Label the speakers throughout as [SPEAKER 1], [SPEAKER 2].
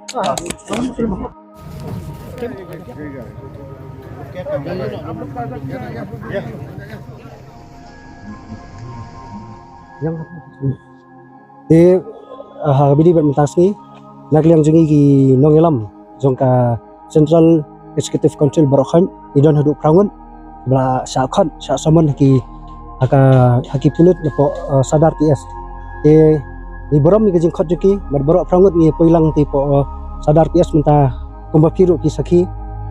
[SPEAKER 1] Yang di bili bermentasni nagliang jungi ki nongelam jongka Central Executive Council Barokhan idon haduk prangun bla syakhan syak samon ki haki pulut lepo sadar TS ni borom ni gajing khot juki berborok prangut ni poilang ti po sadar TS menta komba piru ki sakhi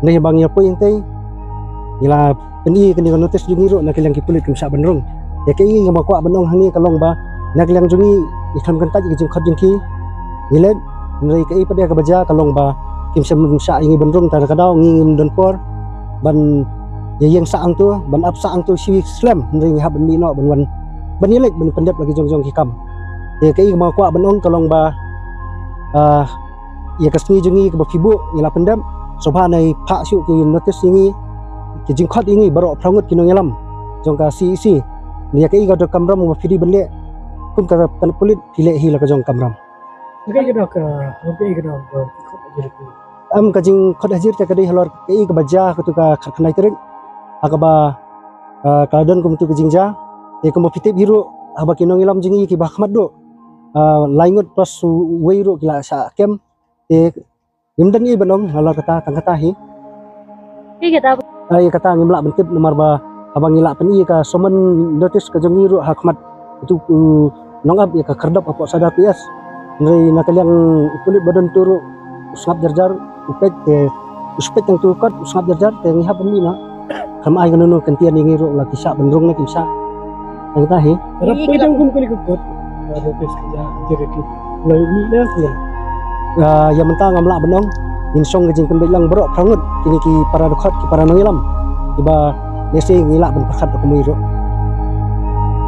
[SPEAKER 1] nei bang ya poing tei ila peni keni notis jungi ro nakilang ki pulut kim syak benrung ya kei ngama kwa benong hani kalong ba nagliang jungi ikham kantaj gajing khot jingki nilen nei kei pada ka baja kalong ba kim sem syak ingi benrung tar kadau ngim donpor ban yang saang tu ban ap saang tu si slam ring hab mi no ban wan ban yelek ban pendep lagi jong hikam ye kai ma kwa banong kalong ba ya kasni jungi ke fibu ila pendem sobha nai pha syu ki notice ingi ki jingkhat ingi baro prangut kinong elam jong ka CEC ni kai ga do kamram ma fidi benle kum ka tan pulit hile hila ka jong kamram
[SPEAKER 2] kai ga do ka kai ga do khot ajir ku
[SPEAKER 1] am ka jing khot ajir ta kadai halor kai ka baja ka tu ka kharkhanai terin akaba kadon kum tu ke jingja e kum fitip biru haba kinong elam jingi ki bahmat do laingut pas weiru kila sa kem e imdan ni banong halor kata tang kata hi ai kata ngimla bentip nomor ba abang ngila pen i ka somen notice ka jingi ru hakmat itu nongab ya ka kerdap apa sadar PS ngai nakaliang kulit badan turu usngap jarjar upet uspet yang tukat usngap jarjar te ngihap ni na kama ay ganun kantian ni ro la kisa benrung na kimsa ang tahi
[SPEAKER 2] tapi jang kum kali kut notice ka jereki lai ni na kun
[SPEAKER 1] ya mentang ngamla benong insong gajing kun lang bro prangut kini ki para dokhat ki para nongilam tiba nesi ngila ben pakhat ko miro